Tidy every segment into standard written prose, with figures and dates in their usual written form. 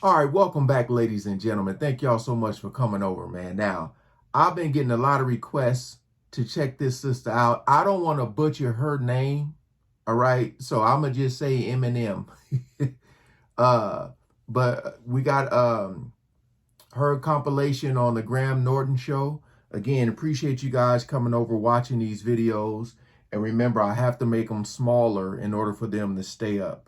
All right, welcome back, ladies and gentlemen. Thank y'all so much for coming over, man. Now, I've been getting a lot of requests to check this sister out. I don't want to butcher her name, all right? So I'm gonna just say Eminem. uh, but we got her compilation on the Norton show. Again, appreciate you guys coming over, watching these videos. And remember, I have to make them smaller in order for them to stay up.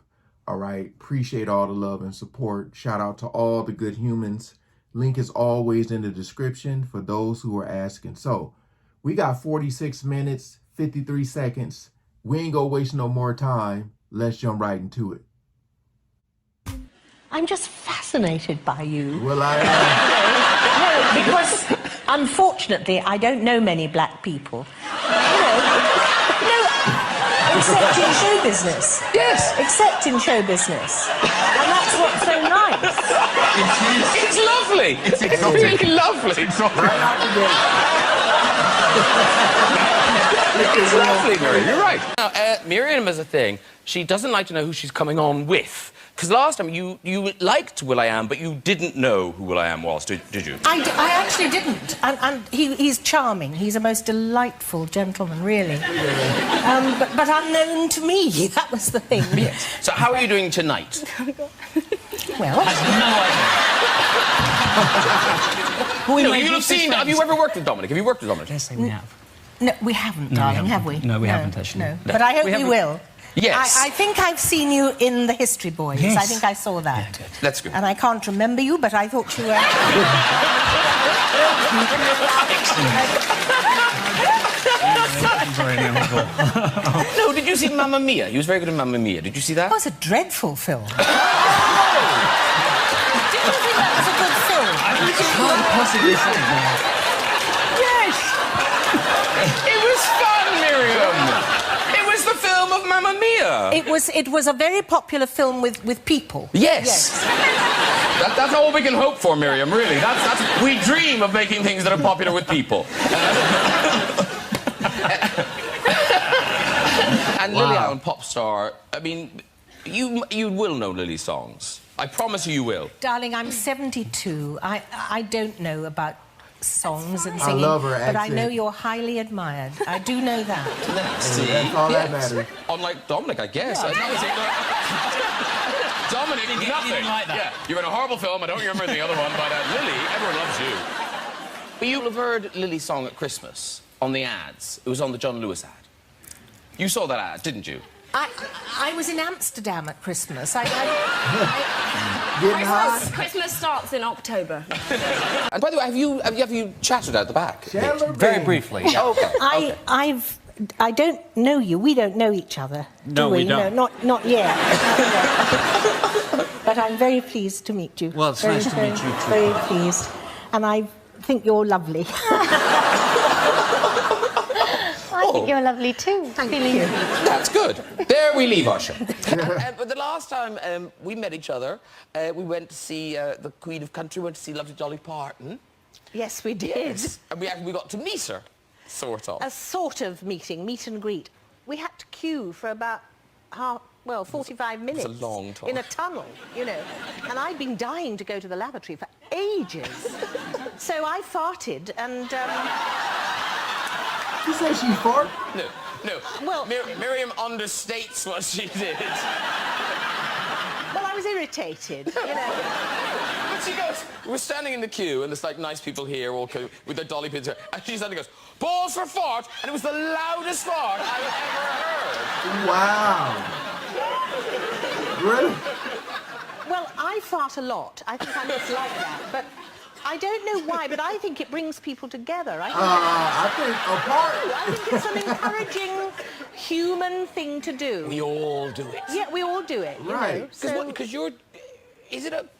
All right. Appreciate all the love and support. Shout out to all the good humans. Link is always in the description for those who are asking. So we got 46 minutes, 53 seconds. We ain't gonna waste no more time. Let's jump right into it. I'm just fascinated by you. Well, No, because unfortunately I don't know many black people. Except in show business. Yes. Except in show business. And that's what's so nice. It's lovely. It's really lovely. It's lovely, Miriam. You're right. Now, Miriam is a thing. She doesn't like to know who she's coming on with. Because last time you liked will.i.am, but you didn't know who will.i.am was, did you? I actually didn't. And he's charming. He's a most delighttul gentleman, really. But unknown to me, that was the thing. Yes. So how are you doing tonight? Well... Have you ever worked with Dominic? Have you worked with Dominic? Yes, we have. No, we haven't, darling, have we? No, we haven't, actually. No. But I hope we will. Yes. I think I've seen you in the History Boys. Yes. I think I saw that. Yeah, that's good. And I can't remember you, but I thought you were... Very memorable. No, did you see Mamma Mia? He was very good in Mamma Mia. Did you see that? That was a dreadful film. Did you think that was a good film? Can't possibly say that. Yes! It was fun, Miriam! It was the film of Mamma Mia! It was a very popular film with people. Yes! That's all we can hope for, Miriam, really. We dream of making things that are popular with people. And Lily Allen, pop star, I mean, you will know Lily's songs. I promise you will. Darling, I'm 72. I don't know about songs and singing. I love her accent. But I know you're highly admired. I do know that. See? That's all that matters. Unlike Dominic, I guess. Dominic, nothing. You didn't like that. Yeah, you're in a horrible film. I don't remember the other one, but Lily, everyone loves you. But you'll have heard Lily's song at Christmas on the ads. It was on the John Lewis ad. You saw that ad, didn't you? I was in Amsterdam at Christmas. Christmas starts in October. And by the way, have you chatted out the back? Very briefly. Okay. I don't know you. We don't know each other. No, do we? we don't. No, not yet. But I'm very pleased to meet you. Well, it's nice to meet you too. Very pleased. And I think you're lovely. I think you're lovely too. Thank you. That's good. There we leave our show. But the last time we met each other, we went to see the Queen of Country, went to see Lovely Dolly Parton. Yes, we did. Yes. And we got to meet her, sort of. A sort of meet and greet. We had to queue for about 45 minutes. It's a long time. In a tunnel, you know. And I'd been dying to go to the lavatory for ages. So I farted and... You say she fart? No. Well... Miriam understates what she did. Well, I was irritated, you know. But she goes, we're standing in the queue, and there's, like, nice people here all with their dolly pins, and she suddenly goes, "Balls for fart," and it was the loudest fart I've ever heard. Wow. Really? Well, I fart a lot. I think I'm just like that, but... I don't know why, but I think it brings people together. I think apart. I think it's an encouraging human thing to do. We all do it. Yeah, we all do it. Right. Because you're...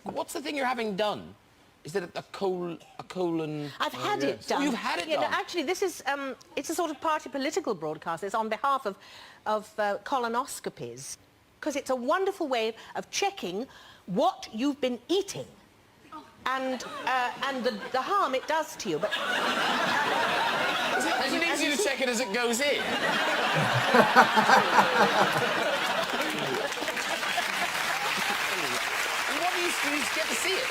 What's the thing you're having done? Is it a colon... I've had it done. Oh, you've had it done? No, actually, this is... it's a sort of party political broadcast. It's on behalf of colonoscopies. Because it's a wonderful way of checking what you've been eating. And the harm it does to you, but... Is it easy to check it as it goes in? please get to see it.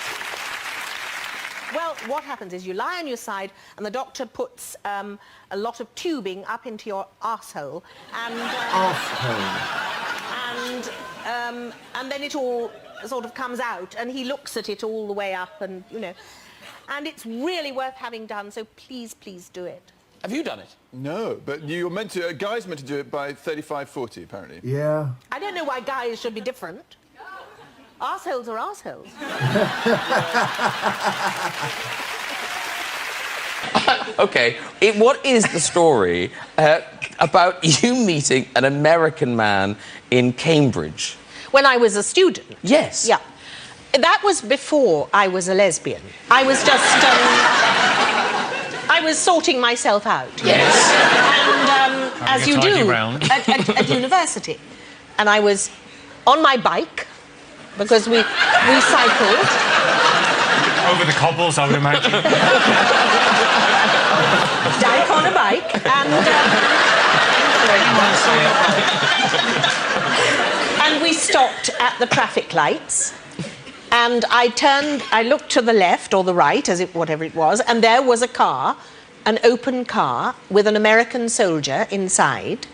Well, what happens is you lie on your side and the doctor puts a lot of tubing up into your arsehole and... and then it all sort of comes out and he looks at it all the way up and, you know... And it's really worth having done, so please, please do it. Have you done it? No, but you're meant to... A guy's meant to do it by 35, 40, apparently. Yeah. I don't know why guys should be different. Arseholes are arseholes. OK, what is the story about you meeting an American man in Cambridge? When I was a student? Yes. Yeah. That was before I was a lesbian. I was just, I was sorting myself out. Yes. And, as you do at university. And I was on my bike, because we cycled. Over the cobbles, I would imagine. Dyke on a bike, and we stopped at the traffic lights. And I looked to the left or the right, whatever it was, and there was a car, an open car, with an American soldier inside.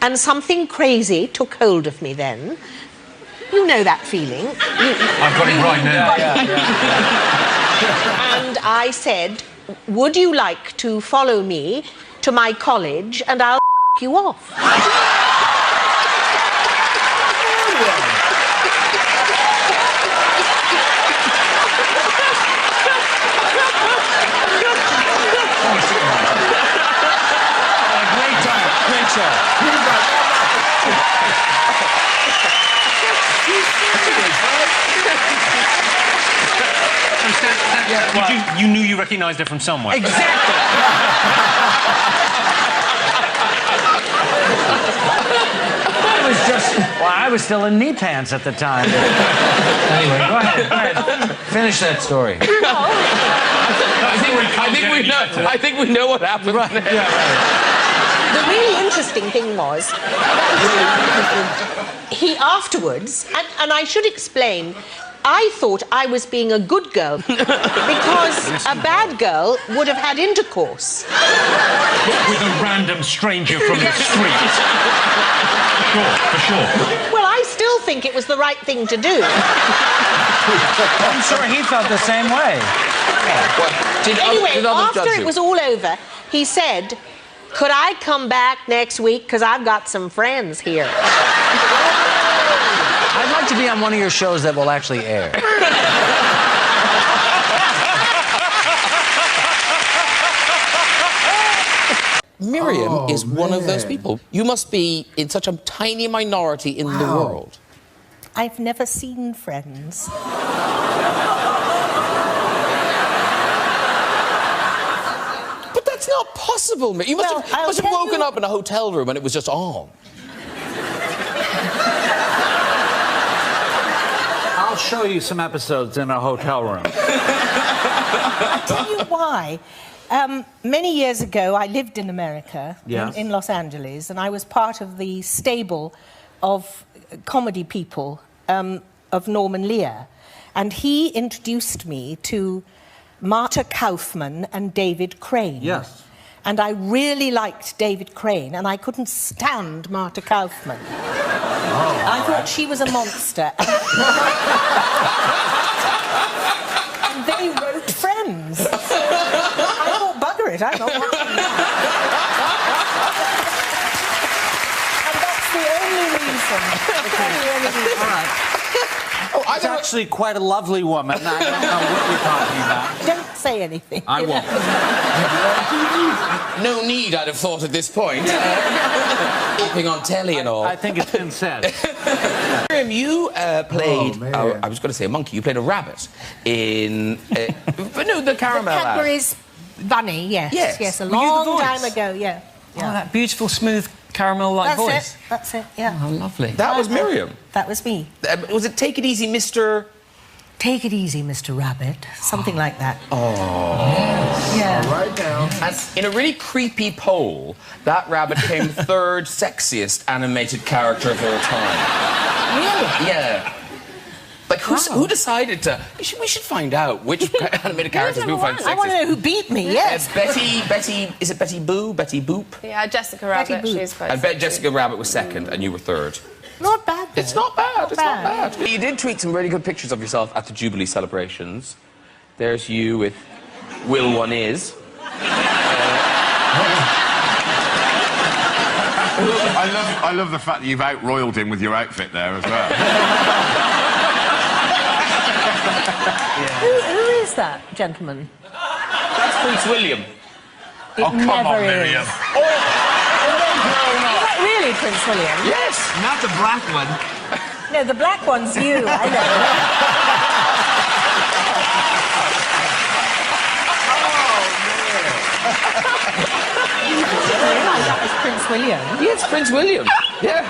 And something crazy took hold of me then. You know that feeling. I've got it right now. And I said, would you like to follow me to my college and I'll you off? Great job. You knew you recognised it from somewhere. Exactly. I was still in knee pants at the time. Anyway, go ahead. Finish that story. I think we know what happened. Right. Yeah, right. The really interesting thing was, he afterwards, and I should explain, I thought I was being a good girl because a bad girl would have had intercourse. With a random stranger from the street. For sure. Well, I still think it was the right thing to do. I'm sure he felt the same way. Anyway, after it was all over, he said, could I come back next week? Because I've got some friends here. I'd like to be on one of your shows that will actually air. Miriam is one of those people. You must be in such a tiny minority in the world. I've never seen Friends. But that's not possible, Miriam. You must have woken up in a hotel room and it was just on. I'll show you some episodes in a hotel room. I'll tell you why. Many years ago, I lived in America, in Los Angeles, and I was part of the stable of comedy people of Norman Lear. And he introduced me to Marta Kaufman and David Crane. Yes. And I really liked David Crane, and I couldn't stand Marta Kaufman. I thought she was a monster. And they wrote Friends. I thought, bugger it, I'm not watching that. And that's the only reason. She's actually quite a lovely woman. I don't know what you're talking about. Don't say anything. I won't. No need, I'd have thought, at this point. Walking on telly and all. I think it's been said. Miriam, you played... I was going to say a monkey. You played a rabbit in... but no, the caramel ad. Cadbury's bunny, yes. Yes. A Were you the long voice? time ago, yeah. Oh, that beautiful, smooth, caramel-like voice. That's it, yeah. Oh, lovely. That was Miriam. That was me. Was it Take It Easy, Mr... Take it easy, Mr. Rabbit. Something like that. Yeah. Right now. And in a really creepy poll, that rabbit came third sexiest animated character of all time. Really? Yeah. Like, Who decided to... We should find out which animated characters people find sexist. I want to know who beat me, yes. Betty... Is it Betty Boo? Betty Boop? Yeah, Jessica Rabbit. She's I bet Jessica Rabbit was second and you were third. Not bad, though. It's not bad. It's not bad. You did tweet some really good pictures of yourself at the Jubilee celebrations. There's you with Will One Is. I love the fact that you've out-royaled him with your outfit there as well. Who is that gentleman? That's Prince William. It Oh, come on, Miriam. Is that really Prince William? Yes. Not the black one. No, the black one's you, I know. That was Prince William. Yes, Prince William. Yeah.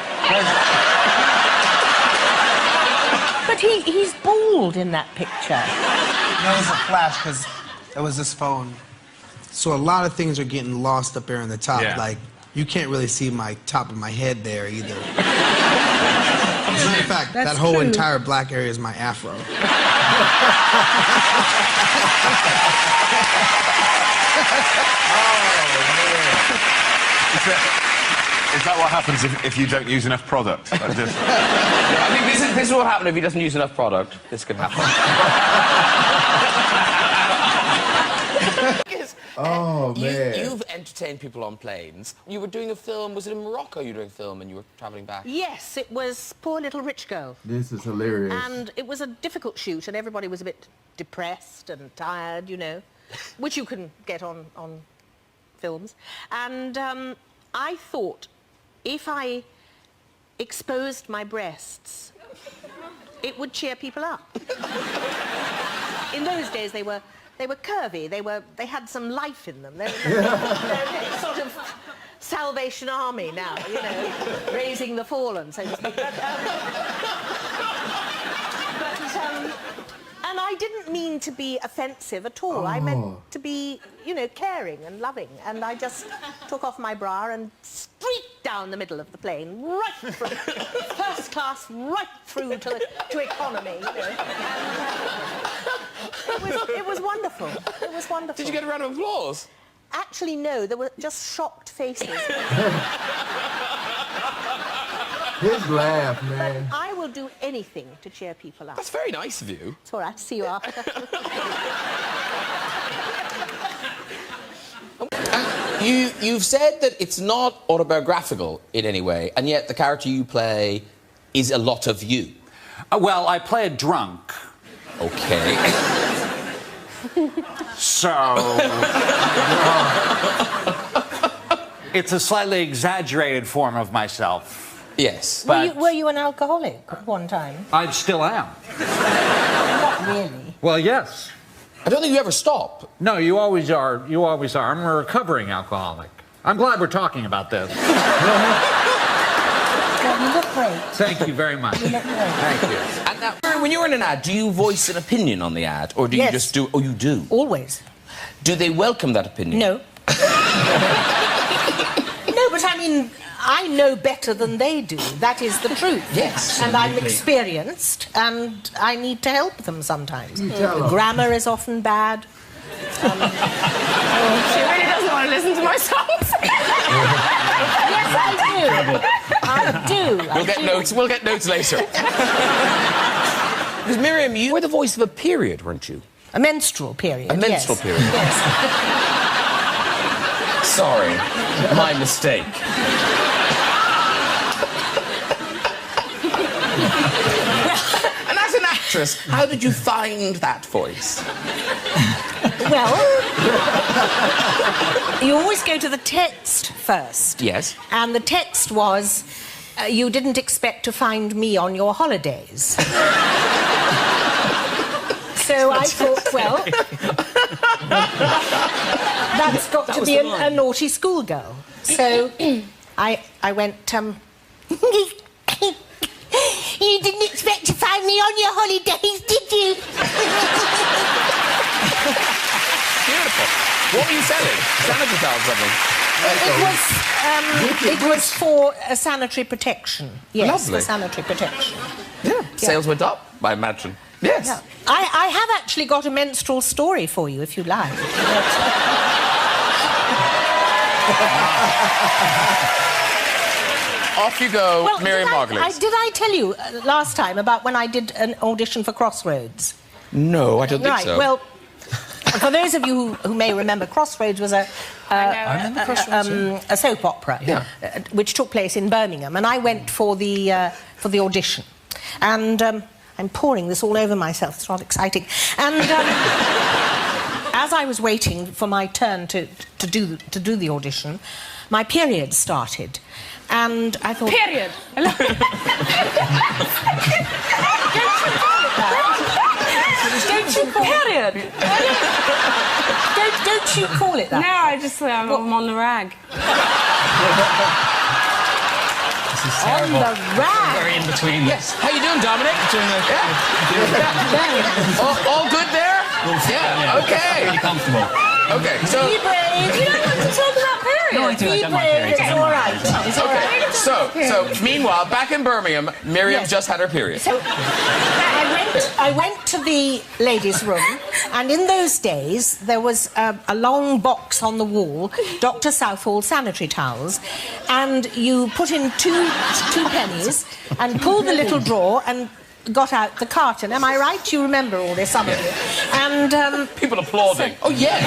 But he's bald in that picture. That was a flash because that was his phone. So a lot of things are getting lost up there in the top. Yeah. Like, you can't really see my top of my head there either. As a matter of fact, that whole true. entire black area is my afro. Is that what happens if you don't use enough product? Like just... I think this is what happened if he doesn't use enough product. This could happen. Oh, man. You've entertained people on planes. You were doing a film, was it in Morocco you were doing a film and you were travelling back? Yes, it was Poor Little Rich Girl. This is hilarious. And it was a difficult shoot, and everybody was a bit depressed and tired, you know, which you can get on films. And I thought if I exposed my breasts, it would cheer people up. In those days, they were curvy. They had some life in them. They're sort of Salvation Army now, you know, raising the fallen, so to speak. And I didn't mean to be offensive at all. I meant to be, you know, caring and loving. And I just took off my bra and streaked down the middle of the plane, right from first class, right through to economy. You know. And, it was wonderful. It was wonderful. Did you get a round of applause? Actually, no. There were just shocked faces. His laugh, man. But I will do anything to cheer people up. That's very nice of you. It's all right. See you after. You've said that it's not autobiographical in any way, and yet the character you play is a lot of you. Well, I play a drunk. Okay. So... it's a slightly exaggerated form of myself. Yes. But Were you an alcoholic at one time? I still am. Not really. Well, yes. I don't think you ever stop. No, you always are. You always are. I'm a recovering alcoholic. I'm glad we're talking about this. Well, you look great. Thank you very much. You look great. Thank you. And now, when you're in an ad, do you voice an opinion on the ad, or do you Yes. just do... Oh, you do? Always. Do they welcome that opinion? No. No, but I mean, I know better than they do. That is the truth. Yes. And I'm experienced, and I need to help them sometimes. tell The them. grammar is often bad. She really doesn't want to listen to my songs. Yes, I do. I do. We'll get notes. We'll get notes later. Because Miriam, you were the voice of a period, weren't you? A menstrual period. A menstrual yes. period. Yes. Sorry, my mistake. And as an actress, how did you find that voice? Well, you always go to the text first. Yes. And the text was, you didn't expect to find me on your holidays. So I thought, well, that's got to be a naughty schoolgirl. So I went, you didn't expect to find me on your holidays, did you? Beautiful. What were you selling? Sanitary towels, something? It was for a sanitary protection. Yes, Lovely. for sanitary protection. Yeah. Sales went up, I imagine. Yes. Yeah. I have actually got a menstrual story for you, if you like. Off you go, Well, Miriam Margolyes. did I tell you last time about when I did an audition for Crossroads? No, I don't think Right, so. well, for those of you who may remember, Crossroads was a soap opera, which took place in Birmingham, and I went for the audition. And I'm pouring this all over myself. It's rather exciting. And as I was waiting for my turn to do the audition, my period started. And I thought... Period. Period. Don't you call it that? No, I just thought I'm on the rag. This is On terrible. the rag. Very in between. Yes. How you doing, Dominic? All good there? Yeah. Okay. Pretty comfortable. Okay. So. Be brave. You don't want to talk about period. No, I do. I Be don't mind brave. periods. I It's don't all mind right. periods. It's all right. So, meanwhile, back in Birmingham, Miriam Yes. just had her period. So I went to the ladies' room, and in those days there was a long box on the wall, Dr. Southall sanitary towels, and you put in two pennies and pulled the little drawer and got out the carton. Am I right? You remember all this, some of you. And People applauding. Oh, yes.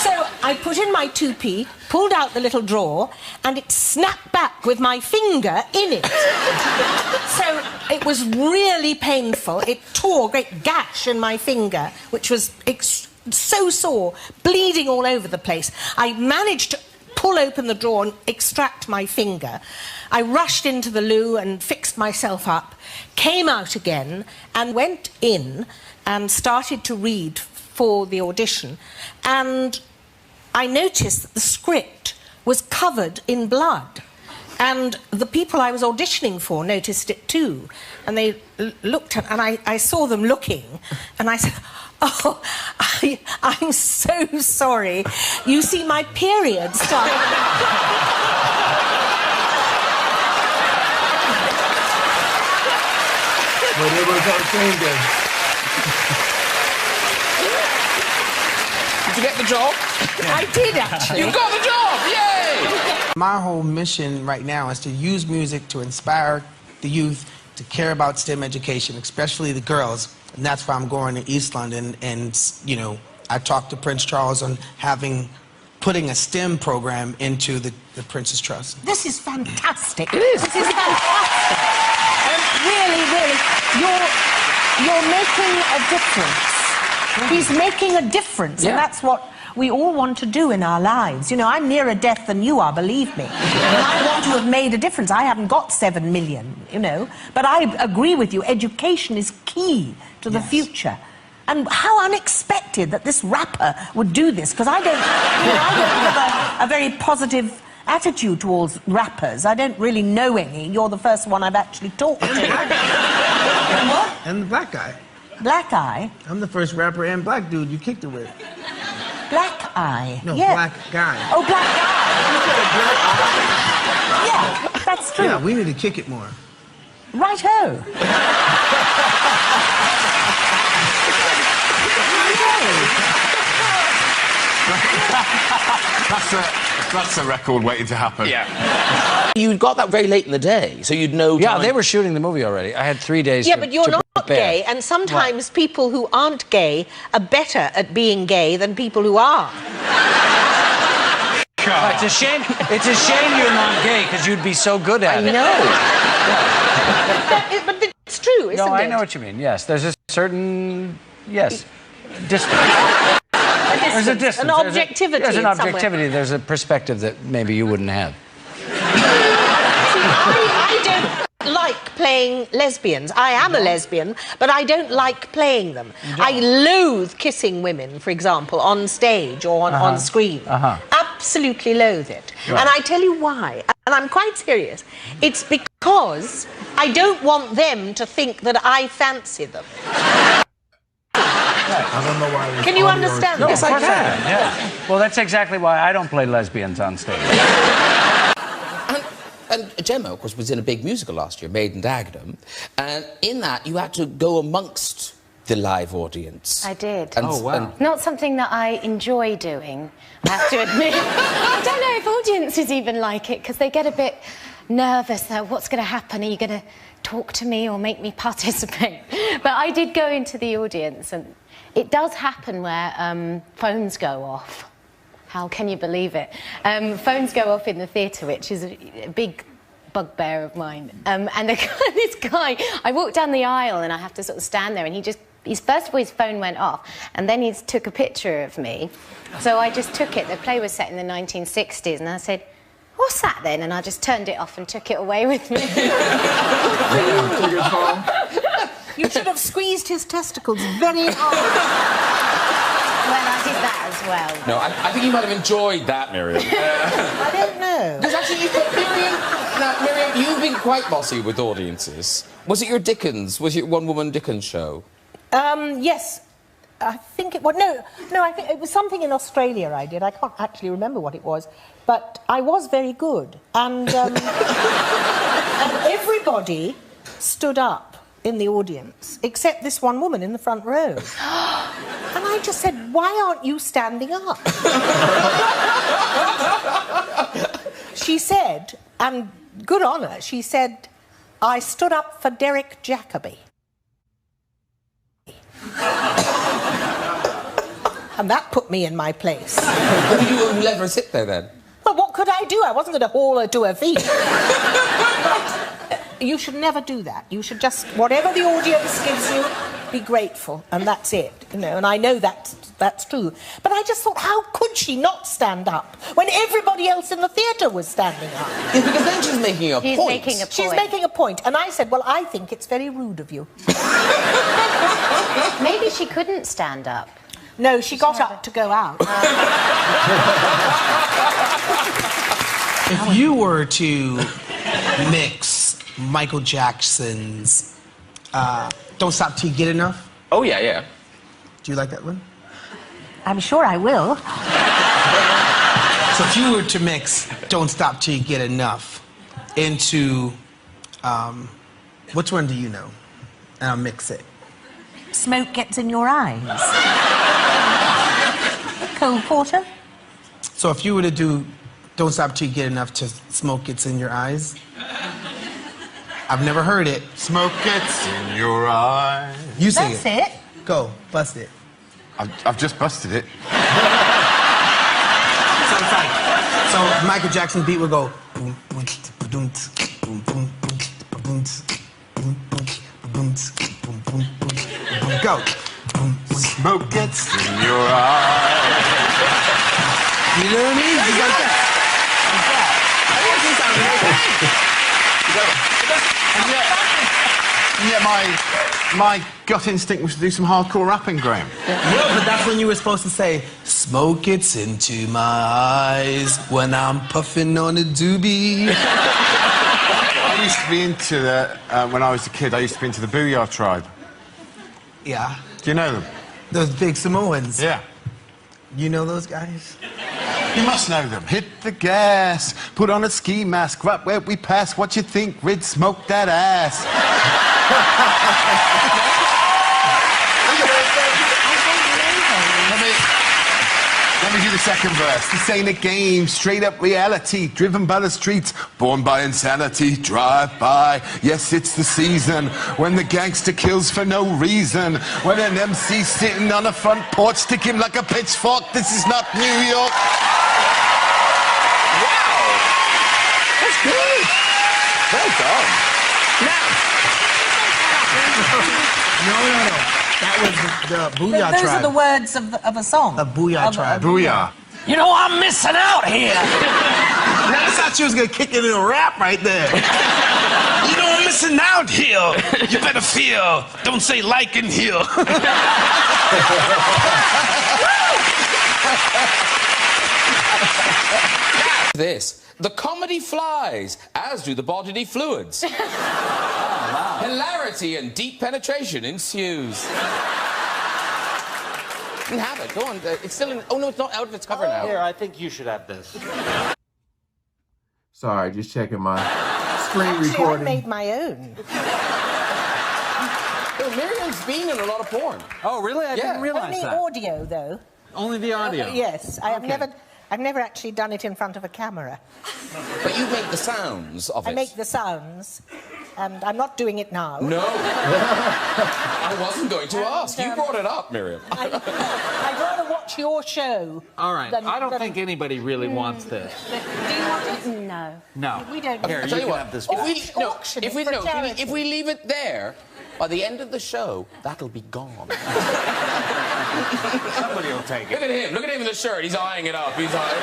so I put in my 2p, pulled out the little drawer, and it snapped back with my finger in it. So it was really painful. It tore a great gash in my finger, which was so sore, bleeding all over the place. I managed to pull open the drawer and extract my finger. I rushed into the loo and fixed myself up, came out again, and went in and started to read for the audition. And I noticed that the script was covered in blood. And the people I was auditioning for noticed it too. And they looked at, and I saw them looking, and I said, "Oh, I'm so sorry. You see, my period started..." But it was her finger. Did you get the job? I did, actually. You got the job! Yay! My whole mission right now is to use music to inspire the youth to care about STEM education, especially the girls. And that's why I'm going to East London. And, you know, I talked to Prince Charles on putting a STEM program into the Prince's Trust. This is fantastic. It is. This is fantastic. Really, you're making a difference. He's making a difference, and that's what we all want to do in our lives. You know, I'm nearer death than you are, believe me. And I want to have made a difference. I haven't got 7 million, you know, but I agree with you. Education is key to the future. And how unexpected that this rapper would do this, because I don't have a very positive attitude towards rappers. I don't really know any. You're the first one I've actually talked to. What? And the black guy. Black Eye? I'm the first rapper and black dude you kicked it with. Black Eye? No, yeah. black guy. Oh, Black Eye. Yeah, that's true. Yeah, we need to kick it more. Right-ho. That's a record waiting to happen. Yeah. You got that very late in the day, so you'd know... Yeah, they were shooting the movie already. I had 3 days Yeah, to but you're not prepare. gay, and sometimes people who aren't gay are better at being gay than people who are. Oh, it's a shame you're not gay, because you'd be so good at it. I know. But it's true, isn't it? No, I know what you mean, yes. There's a certain... Yes. Distance. There's a distance. An objectivity. There's an somewhere. objectivity. There's a perspective that maybe you wouldn't have. I don't like playing lesbians. I am a lesbian, but I don't like playing them. I loathe kissing women, for example, on stage or on screen. Absolutely loathe it. Right. And I tell you why, and I'm quite serious. It's because I don't want them to think that I fancy them. I don't know why. Can you understand No, this? of course I can, yeah. Well, that's exactly why I don't play lesbians on stage. And Gemma, of course, was in a big musical last year, Maiden Dagenham, and in that you had to go amongst the live audience. I did. And, Oh, wow. Not something that I enjoy doing, I have to admit. I don't know if audiences even like it, because they get a bit nervous that what's going to happen? Are you going to talk to me or make me participate? But I did go into the audience, and it does happen where phones go off. How can you believe it? Phones go off in the theatre, which is a big bugbear of mine. And this guy, I walked down the aisle and I have to sort of stand there, and first of all, his phone went off, and then he took a picture of me. So I just took it. The play was set in the 1960s, and I said, "What's that then?" And I just turned it off and took it away with me. You should have squeezed his testicles very hard. Well, I did that as well. No, I think you might have enjoyed that, Miriam. I don't know. Because actually, Miriam, you've been quite bossy with audiences. Was it your Dickens? Was it your one-woman Dickens show? Yes. I think it was... No, I think it was something in Australia I did. I can't actually remember what it was. But I was very good. And, and everybody stood up in the audience, except this one woman in the front row. And I just said, "Why aren't you standing up?" She said, and good on her, she said, "I stood up for Derek Jacobi." And that put me in my place. How did you let her sit there then? Well, what could I do? I wasn't going to haul her to her feet. You should never do that. You should just, whatever the audience gives you, be grateful, and that's it. You know, and I know that's true. But I just thought, how could she not stand up when everybody else in the theatre was standing up? Yeah, because then she's making a point. She's making a point. And I said, "Well, I think it's very rude of you." Maybe she couldn't stand up. No, she got up to go out. If you were to mix Michael Jackson's Don't Stop Till You Get Enough. Oh, yeah. Do you like that one? I'm sure I will. So if you were to mix Don't Stop Till You Get Enough into, which one do you know? And I'll mix it. Smoke Gets in Your Eyes. Cole Porter. So if you were to do Don't Stop Till You Get Enough to Smoke Gets in Your Eyes, I've never heard it. Smoke gets in your eyes. You sing That's it. Go, bust it. I've just busted it. So it's like, so Michael Jackson's beat would go boom, boom, boom, boom, boom, boom, boom, boom, boom, boom, boom, go. Smoke gets in your eyes. You know what I mean? You got that. And yet my gut instinct was to do some hardcore rapping, Graham. Yeah, but that's when you were supposed to say, "Smoke gets into my eyes when I'm puffing on a doobie." I used to be into the, when I was a kid, I used to be into the Booyah tribe. Yeah. Do you know them? Those big Samoans. Yeah. You know those guys? You must know them. Hit the gas, put on a ski mask, right where we pass. What you think, Rid? Smoke that ass. Let me do the second verse. This ain't a game, straight up reality. Driven by the streets, born by insanity. Drive by, yes, it's the season when the gangster kills for no reason. When an MC's sitting on a front porch, stick him like a pitchfork. This is not New York. That's good. Well done. Now. No. That was the Booyah Those tribe. are the words of a song. The Booyah tribe. Booyah. You know, I'm missing out here. I thought you was gonna kick it in a rap right there. You know, I'm missing out here. You better feel. Don't say like in here. This. The comedy flies, as do the bodily fluids. Hilarity and deep penetration ensues. You can have it. Go on. It's still in... Oh, no, it's not out of its cover now. Here, I think you should have this. Sorry, just checking my screen Actually, recording. I made my own. Oh, Miriam's been in a lot of porn. Oh, really? I didn't realize Only that. audio, though. Only the audio? Yes. I've never actually done it in front of a camera. But you make the sounds of it. I make the sounds, and I'm not doing it now. No. I wasn't going to ask. You brought it up, Miriam. I'd rather watch your show. All right. I don't think anybody really wants this. Do you want it? No. No. We don't. Here, I'll you tell can you what, have this. Auction it for charity. if we leave it there, by the end of the show, that'll be gone. Somebody will take it. Look at him. Look at him in the shirt. He's eyeing it up. He's eyeing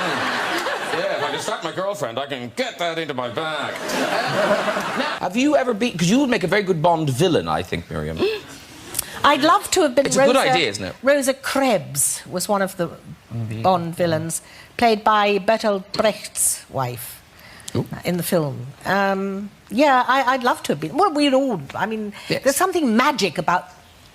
Yeah, if I distract my girlfriend, I can get that into my bag. Now, have you ever been... Because you would make a very good Bond villain, I think, Miriam. I'd love to have been It's Rosa... a good idea, isn't it? Rosa Krebs was one of the Bond villains, played by Bertolt Brecht's wife in the film. Yeah, I'd love to have been. Well, we'd all... I mean, there's something magic about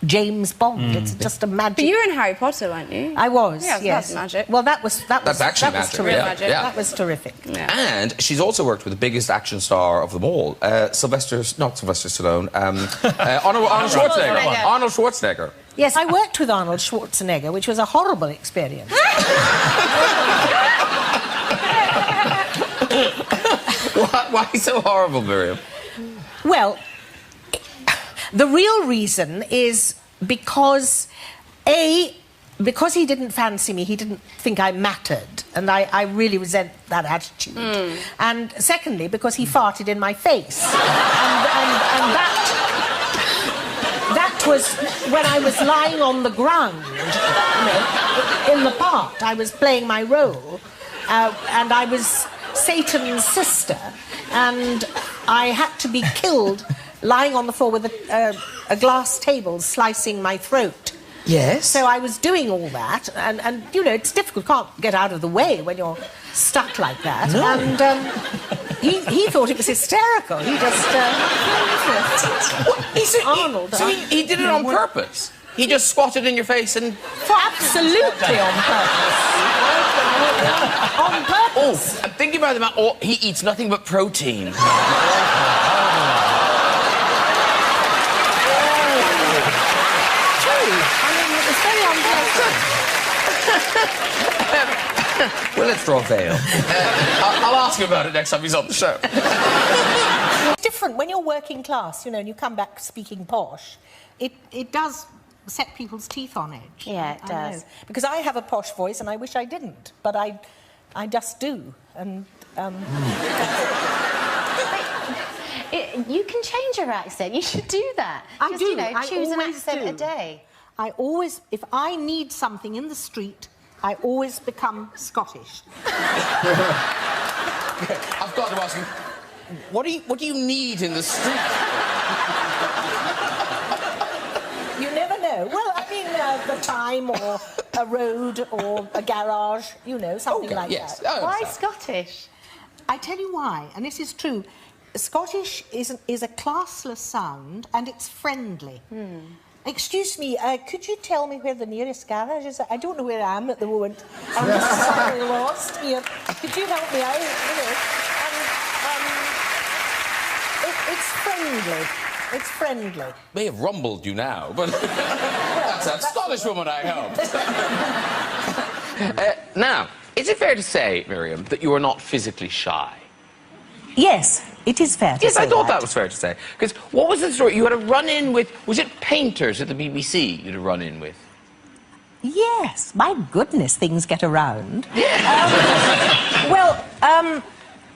James Bond. It's just a magic... But you were in Harry Potter, weren't you? I was, Yeah, yes. that's magic. Well, that's actually magic, terrific. yeah. That was terrific. Yeah. And she's also worked with the biggest action star of them all, not Sylvester Stallone, Arnold Schwarzenegger. Arnold Schwarzenegger. Yes, I worked with Arnold Schwarzenegger, which was a horrible experience. Why so horrible, Miriam? Well, the real reason is because, because he didn't fancy me, he didn't think I mattered, and I really resent that attitude. And secondly, because he farted in my face. And that was when I was lying on the ground, in the part. I was playing my role, and I was Satan's sister, and I had to be killed lying on the floor with a glass table slicing my throat. Yes. So I was doing all that, and you know, it's difficult, you can't get out of the way when you're stuck like that. No. And he thought it was hysterical. He just... Arnold. So he did it on purpose? He just squatted in your face and... Absolutely on purpose. On purpose. Oh, I'm thinking about the amount... Oh, he eats nothing but protein. Well, let's draw a veil. I'll ask him about it next time he's on the show. It's different when you're working class, you know, and you come back speaking posh. It does set people's teeth on edge. Yeah, it does. Because I have a posh voice, and I wish I didn't, but I just do. And You can change your accent. You should do that. I Just, do. You know, I choose an always accent do. a day. I always, if I need something in the street, I always become Scottish. I've got to ask you, what do you need in the street? You never know. Well, I mean, the time, or a road, or a garage, you know, something like that. Why Scottish? I tell you why, and this is true. Scottish is a classless sound, and it's friendly. Excuse me, could you tell me where the nearest garage is? I don't know where I am at the moment. I'm just slightly lost here. Could you help me out? You know, it's friendly. It's friendly. May have rumbled you now, but that's that Scottish woman I helped. Now, is it fair to say, Miriam, that you are not physically shy? Yes, it is fair to say Yes, I thought that that was fair to say. Because what was the story? You had a run-in with... Was it painters at the BBC you had a run-in with? Yes, my goodness, things get around.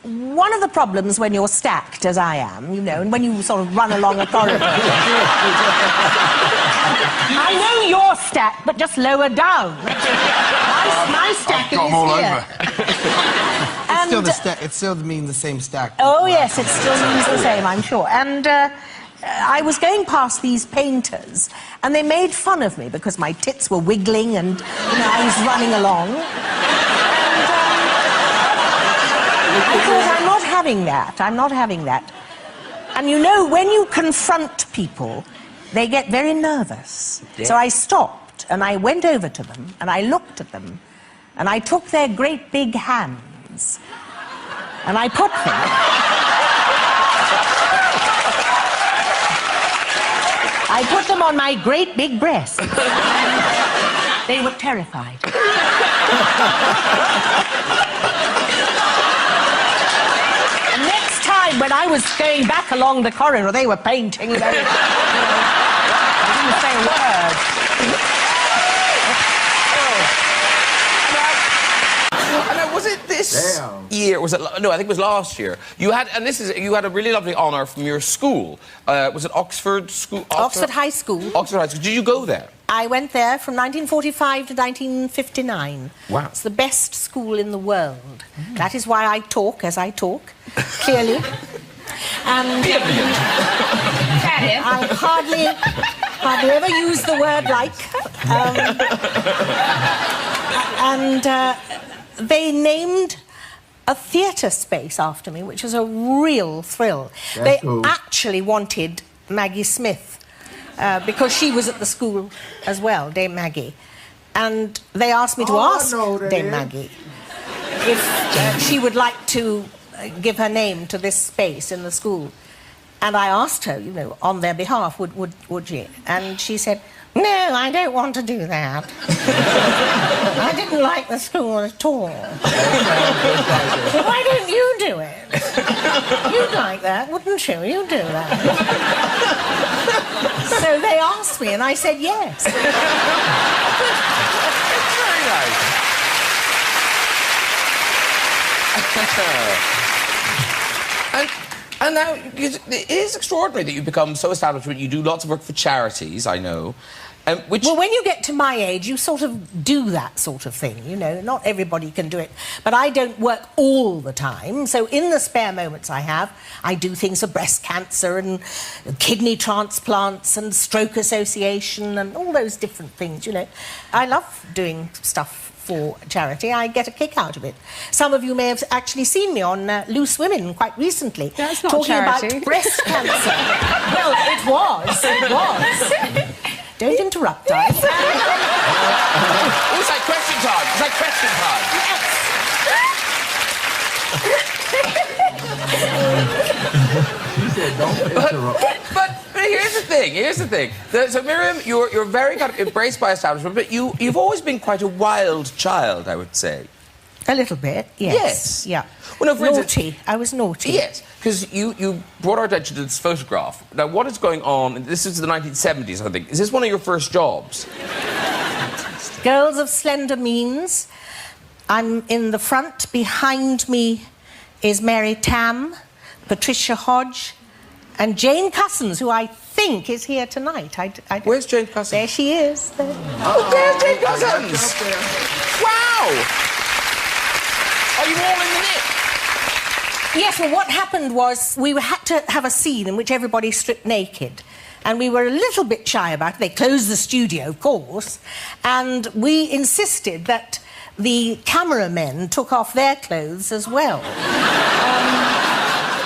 One of the problems when you're stacked, as I am, you know, and when you sort of run along a corridor... I know you're stacked, but just lower down. My stacking is all here. It still means the same stack. Oh, yes, it still means the same, I'm sure. And I was going past these painters, and they made fun of me because my tits were wiggling and, you know, I was running along. And I thought, I'm not having that. I'm not having that. And, you know, when you confront people, they get very nervous. Yeah. So I stopped, and I went over to them, and I looked at them, and I took their great big hands, and I put them I put them on my great big breast. They were terrified. Next time, when I was going back along the corridor, they were painting. They didn't say a word. Now, was it this year? Was it? No, I think it was last year. You had, and you had a really lovely honour from your school. Was it Oxford School? Oxford High School. Oxford High School. Did you go there? I went there from 1945 to 1959. Wow. It's the best school in the world. That is why I talk as I talk, clearly. And I hardly ever use the word like. They named a theatre space after me, which was a real thrill. They actually wanted Maggie Smith. Because she was at the school as well, Dame Maggie. And they asked me to ask Dame Maggie if she would like to give her name to this space in the school. And I asked her, you know, on their behalf, would she? And she said, no, I don't want to do that. I didn't like the school at all. Well, why don't you do it? You'd like that, wouldn't you? You'd do that. So they asked me, and I said yes. Very nice. And now, it is extraordinary that you've become so established. You do lots of work for charities, I know. Well, when you get to my age, you sort of do that sort of thing, you know. Not everybody can do it. But I don't work all the time. So in the spare moments I have, I do things for breast cancer and kidney transplants and stroke association and all those different things, you know. I love doing stuff for charity. I get a kick out of it. Some of you may have actually seen me on Loose Women quite recently. That's not talking charity. about breast cancer. Well, it was. Don't interrupt, guys. It's like question time. It's like question time. She said, don't interrupt. But here's the thing. Here's the thing. So Miriam, you're very kind of embraced by establishment, but you've always been quite a wild child, I would say. A little bit, yes. Yeah. Well, no, for naughty. Instance, I was naughty. Yes, because you brought our attention to this photograph. Now, what is going on? This is the 1970s, I think. Is this one of your first jobs? Girls of slender means. I'm in the front. Behind me is Mary Tam, Patricia Hodge, and Jane Cussons, who I think is here tonight. Where's Jane Cussons? There she is. There. Oh, there's Jane Cussons! Wow! Are you all in the knit? Yes, well, what happened was we had to have a scene in which everybody stripped naked. And we were a little bit shy about it. They closed the studio, of course. And we insisted that the cameramen took off their clothes as well.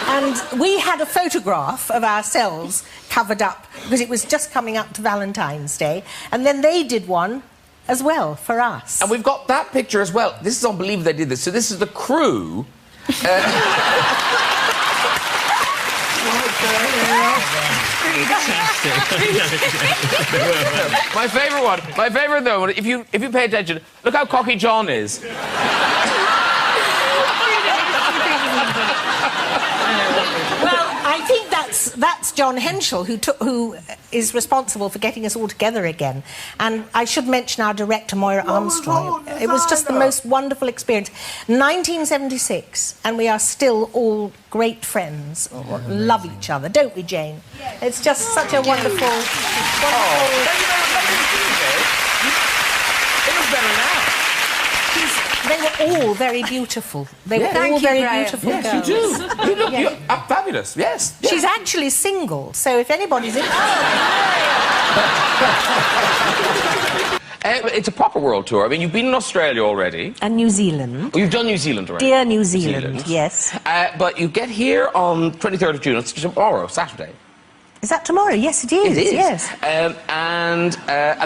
And we had a photograph of ourselves covered up because it was just coming up to Valentine's Day. And then they did one as well for us. And we've got that picture as well. This is unbelievable they did this. So this is the crew. My favourite one. My favourite though. If you pay attention, look how cocky John is. Well, I think that's John Henschel who is responsible for getting us all together again. And I should mention our director, Moira Armstrong. It was just the most wonderful experience. 1976, and we are still all great friends. Love each other, don't we, Jane? Yes. It's just such a wonderful... It was better now. They were all very beautiful. They were all very beautiful girls. Yes, you do. You look you're fabulous. Yes. She's actually single, so if anybody's interested... It's a proper world tour. I mean, you've been in Australia already. And New Zealand. Oh, you've done New Zealand already. Dear New Zealand, yes. But you get here on 23rd of June. It's tomorrow, Saturday. Is that tomorrow? Yes, it is. It is. Yes. And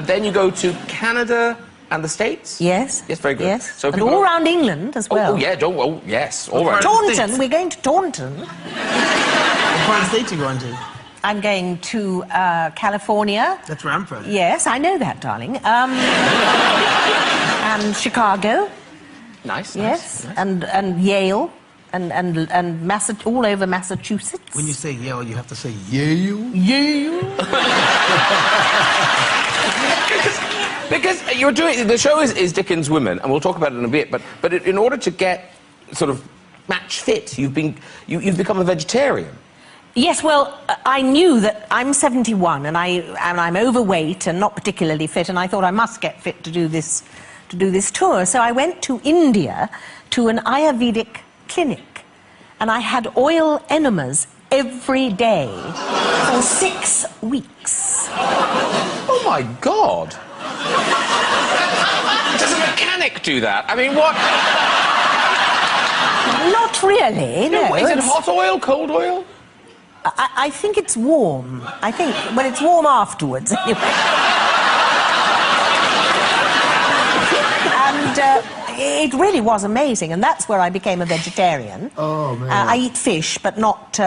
then you go to Canada and the States? Yes. Yes, very good. Yes. So and all around England as well. Oh, yeah, yes, all right. Taunton, we're going to Taunton. What part of the States are you going to? I'm going to California. That's where I'm from. Yes, I know that, darling. And Chicago. Nice. Yes, nice. and Yale, and all over Massachusetts. When you say Yale, you have to say Yale. Yale. Because you're doing the show is Dickens Women, and we'll talk about it in a bit. But in order to get sort of match fit, you've become a vegetarian. Yes, well, I knew that I'm 71 and I'm overweight and not particularly fit, and I thought I must get fit to do this tour. So I went to India to an Ayurvedic clinic, and I had oil enemas every day for 6 weeks. Oh my God! Does a mechanic do that? I mean, what? Not really. No. Is it hot oil, cold oil? I think it's warm. I think, well, it's warm afterwards, anyway. And it really was amazing, and that's where I became a vegetarian. Oh, man. I eat fish, but not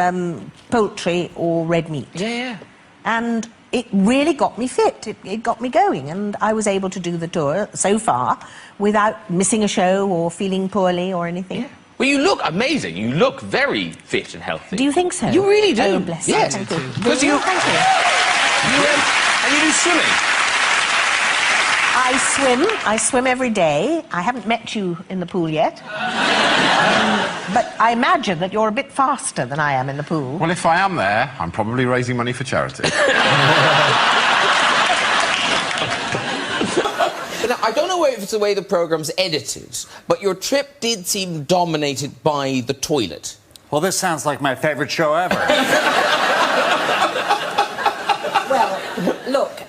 poultry or red meat. Yeah. And it really got me fit. It got me going, and I was able to do the tour so far without missing a show or feeling poorly or anything. Yeah. Well, you look amazing. You look very fit and healthy. Do you think so? You really do. Oh, bless you. Yes. Thank you. Because you... Thank you. And you do swimming. I swim every day. I haven't met you in the pool yet. But I imagine that you're a bit faster than I am in the pool. Well, if I am there, I'm probably raising money for charity. Now, I don't know if it's the way the programme's edited, but your trip did seem dominated by the toilet. Well, this sounds like my favorite show ever. Well, look,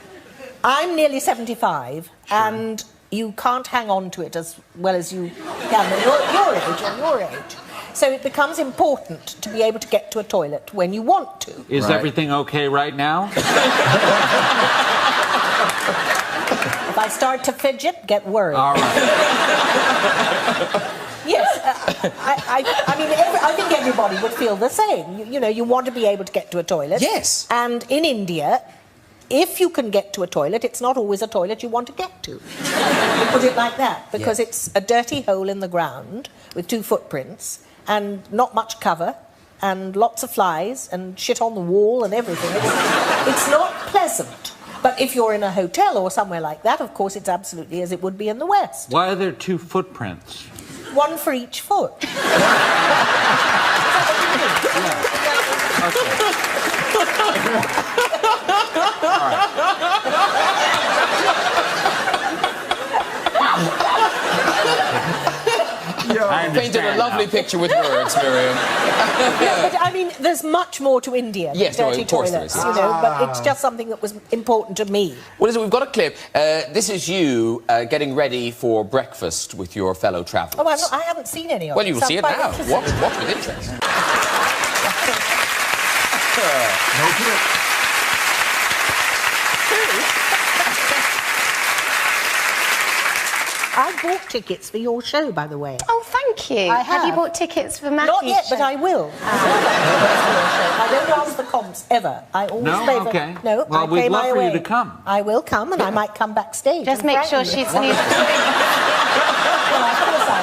I'm nearly 75, and you can't hang on to it as well as you can at your age. So it becomes important to be able to get to a toilet when you want to. Is everything okay right now? If I start to fidget, get worried. All right. Yes, I mean, I think everybody would feel the same. You know, you want to be able to get to a toilet. Yes. And in India, if you can get to a toilet, it's not always a toilet you want to get to. You put it like that, because it's a dirty hole in the ground with 2 footprints and not much cover and lots of flies and shit on the wall and everything. It's not pleasant. But if you're in a hotel or somewhere like that, of course, it's absolutely as it would be in the West. Why are there 2 footprints? 1 for each foot. I Painted a lovely picture with words, Miriam. Yeah, but I mean, there's much more to India than Yes, no, dirty of course there toilets, is, you know, but it's just something that was important to me. Well, listen, we've got a clip. This is you getting ready for breakfast with your fellow travellers. Oh, I haven't seen any of it. Well, you will so see it I'm quite now. interested. Watch with interest. No clip. I bought tickets for your show, by the way. Oh, thank you. I Have you have. bought tickets for Matthew's Not yet, show? but I will. I don't ask the comps ever. I always No? pay for... Okay. No, Well, I we'd pay love my for you way. to come. I will come, and I might come backstage. Just and make sure frighten you. she's... Well, Well, of course I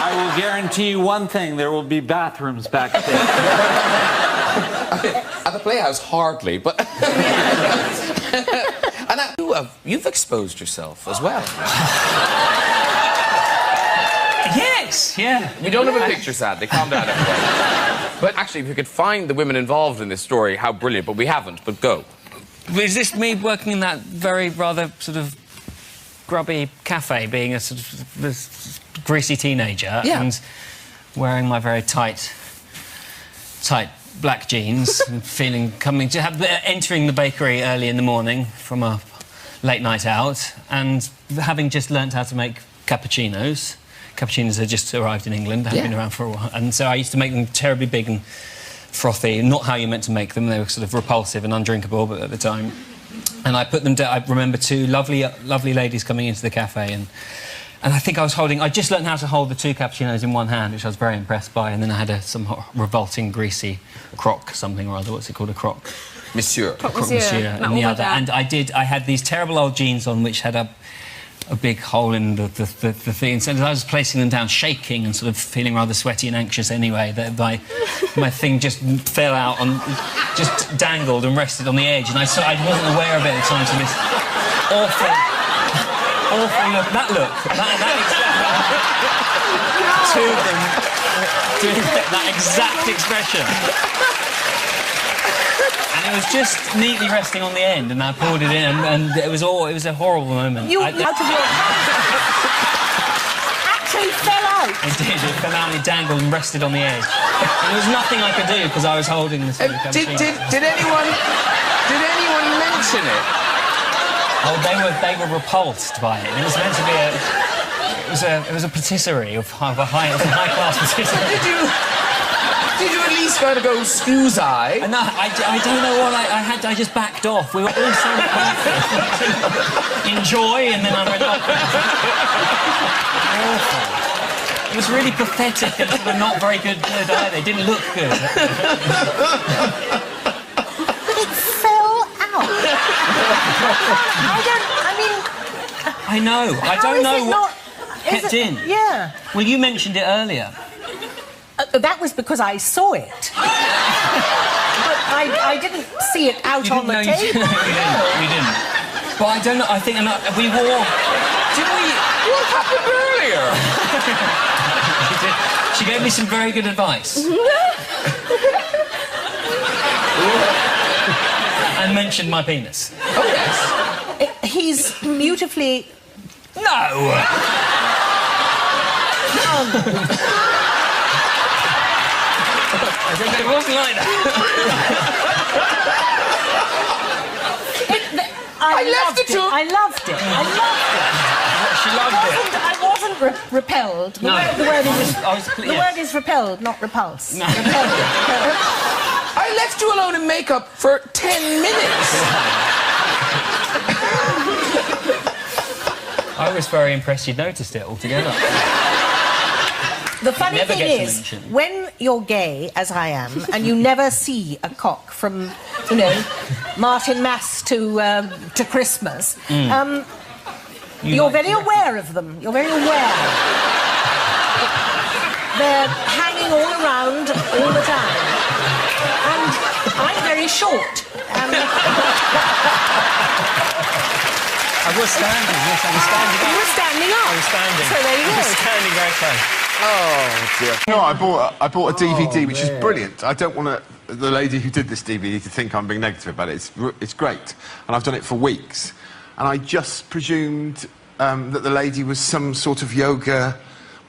I will guarantee you one thing, there will be bathrooms backstage. At the Playhouse, hardly, but... And you've exposed yourself as well. Yes, yeah. We don't have a picture, sadly. Calm down, everybody. But actually, if we could find the women involved in this story, how brilliant, but we haven't, but go. Is this me working in that very rather sort of grubby cafe, being a sort of this greasy teenager and wearing my very tight black jeans and entering the bakery early in the morning from a late night out and having just learnt how to make cappuccinos. Cappuccinos had just arrived in England, hadn't been around for a while, and so I used to make them terribly big and frothy, not how you meant to make them. They were sort of repulsive and undrinkable but at the time. And I put them down. I remember 2 lovely ladies coming into the cafe And I think I just learned how to hold the 2 cappuccinos in one hand, which I was very impressed by, and then I had some revolting, greasy croque, something or other. What's it called? A croque? Monsieur. Croque monsieur in the other. And I had these terrible old jeans on which had a big hole in the thing. And so as I was placing them down, shaking and sort of feeling rather sweaty and anxious anyway, that my thing just fell out just dangled and rested on the edge. And I wasn't aware of it at the time, so this awful look. That exact expression. And it was just neatly resting on the end, and I pulled it in, and it was a horrible moment. You out of your actually fell out. It did. It fell out and it dangled and rested on the edge. And there was nothing I could do because I was holding the Did anyone mention it? Oh, they were repulsed by it. It was meant to be it was a patisserie of a high-class patisserie. Did you at least kind of go, excuse I? No, I don't know what I just backed off. We were all so enjoy, and then I went off. Awful. It was really pathetic and sort of not very good either. It didn't look good. It fell out. I know. I don't know what kept in. Yeah. Well, you mentioned it earlier. That was because I saw it. But I didn't see it out on the table. You didn't. But I don't know. I think we wore. What happened earlier? She gave me some very good advice. And mentioned my penis. Oh yes. He's beautifully. No. It wasn't like that. I loved it. I loved it. She loved it. I wasn't repelled. The word is repelled, not repulsed. No. I left you alone in makeup for 10 minutes. I was very impressed you'd noticed it altogether. The funny thing is, when you're gay, as I am, and you never see a cock from, Martin Mass to Christmas, you're very aware of them. You're very aware. They're hanging all around all the time. And I'm very short. I was standing, yes, I was standing up. You were standing up. I was standing. So there you go. I was standing very close. Oh dear. No, I bought a DVD, which is brilliant. I don't want the lady who did this DVD to think I'm being negative about it. It's great, and I've done it for weeks. And I just presumed that the lady was some sort of yoga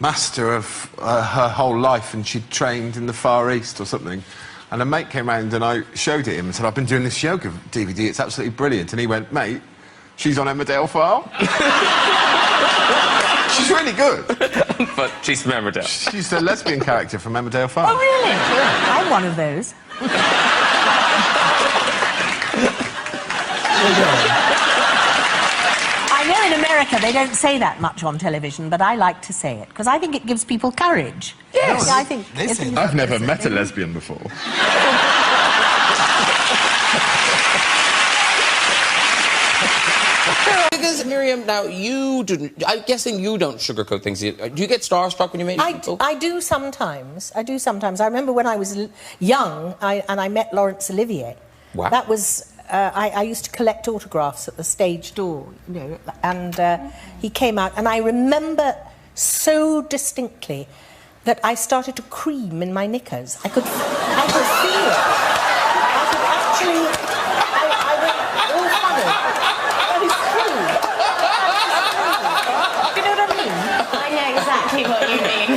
master of her whole life, and she'd trained in the Far East or something. And a mate came round and I showed it him and said, "I've been doing this yoga DVD. It's absolutely brilliant." And he went, "Mate, she's on Emmerdale File." She's really good. But she's from Emmerdale. She's a lesbian character from Emmerdale File. Oh, really? Yeah. I'm one of those. I know in America they don't say that much on television, but I like to say it, because I think it gives people courage. Yes. I think I've never met a lesbian before. Because, Miriam, now, I'm guessing you don't sugarcoat things. Do you get starstruck when you meet people? I do sometimes. I remember when I was young, and I met Laurence Olivier. Wow. That was... I used to collect autographs at the stage door, and he came out, and I remember so distinctly that I started to cream in my knickers. I could feel it. I could actually... I went all funny. That is true. Do you know what I mean? I know exactly what you mean.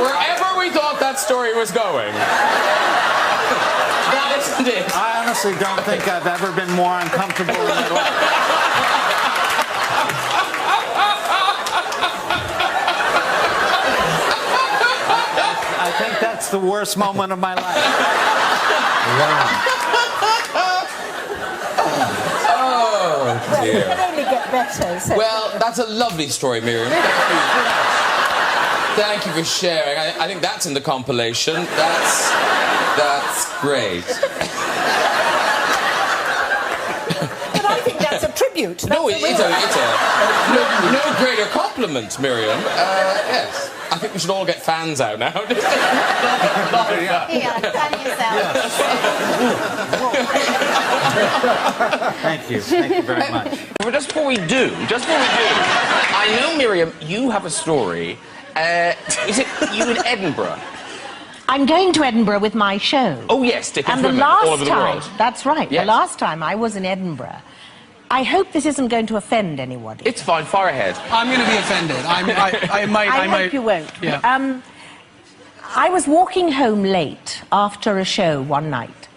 Wherever we thought that story was going. That isn't it. I honestly don't think I've ever been more uncomfortable in my life. I think that's the worst moment of my life. Oh, dear. It can only get better. So. Well, that's a lovely story, Miriam. Thank you for sharing. I think that's in the compilation. That's great. But I think that's a tribute. No, it's a no greater compliment, Miriam. Yes. I think we should all get fans out now. Yeah, fan yourself. Thank you. Thank you very much. Well, just before we do, I know, Miriam, you have a story. Is it you in Edinburgh? I'm going to Edinburgh with my show. Oh, yes, Dickens and the women last all over the time, world. that's right, Yes. the last time I was in Edinburgh, I hope this isn't going to offend anybody. It's fine, far ahead. I'm going to be offended. I might. I hope you won't. Yeah. I was walking home late after a show one night,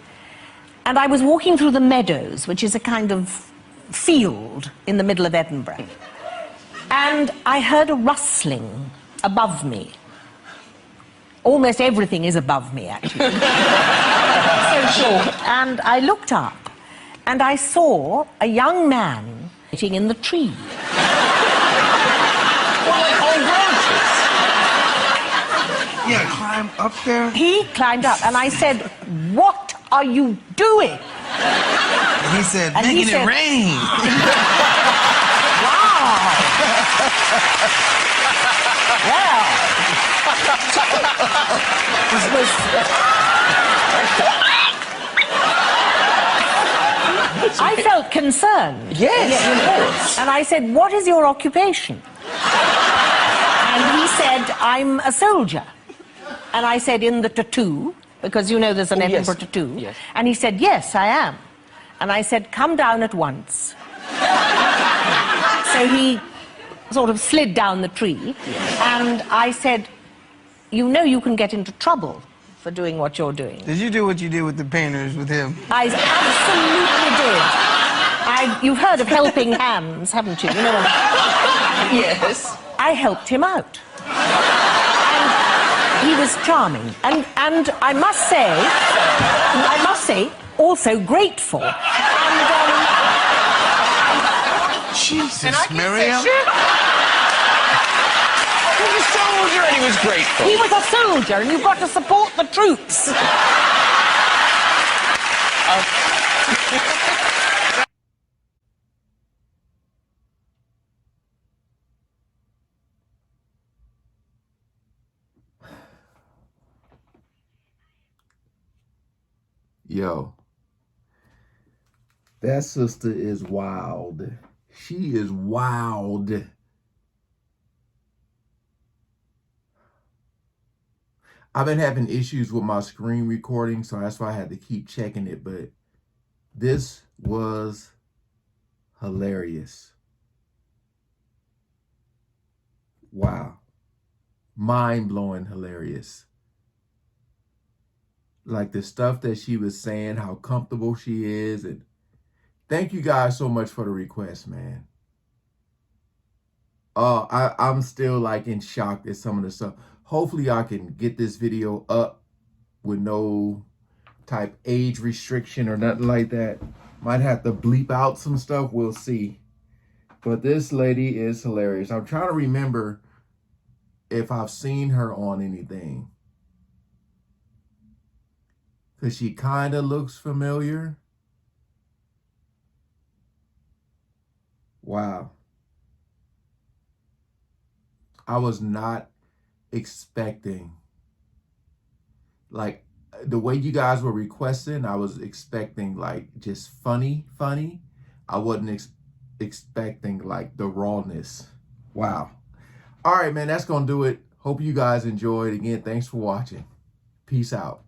and I was walking through the meadows, which is a kind of field in the middle of Edinburgh, and I heard a rustling above me. Almost everything is above me, actually. So short. And I looked up, and I saw a young man sitting in the tree. Well, like on branches. Yeah, climb up there. He climbed up, and I said, "What are you doing?" And he said, And he making said- it rain. Wow! Well, I felt concerned. Yes, of course. And I said, "What is your occupation?" And he said, "I'm a soldier." And I said, "In the tattoo?" Because you know there's an Edinburgh tattoo. Yes. And he said, "Yes, I am." And I said, "Come down at once." So he sort of slid down the tree. And I said, "You know you can get into trouble for doing what you're doing." Did you do what you did with the painters with him? I absolutely did. You've heard of helping hands, haven't you? You know what? Yes. I helped him out. And he was charming. And I must say, also grateful. And, Jesus, Miriam. He was a soldier and he was grateful. he was a soldier, and you've got to support the troops. Yo, that sister is wild. She is wild. I've been having issues with my screen recording, so that's why I had to keep checking it, but this was hilarious. Wow. Mind-blowing hilarious. Like the stuff that she was saying, how comfortable she is. And thank you guys so much for the request, man. I'm still like in shock at some of the stuff. Hopefully I can get this video up with no type age restriction or nothing like that. Might have to bleep out some stuff. We'll see. But this lady is hilarious. I'm trying to remember if I've seen her on anything. Because she kind of looks familiar. Wow. I was not expecting, like, the way you guys were requesting, I was expecting, like, just funny. I wasn't expecting, like, the rawness. Wow. All right, man, that's going to do it. Hope you guys enjoyed. Again, thanks for watching. Peace out.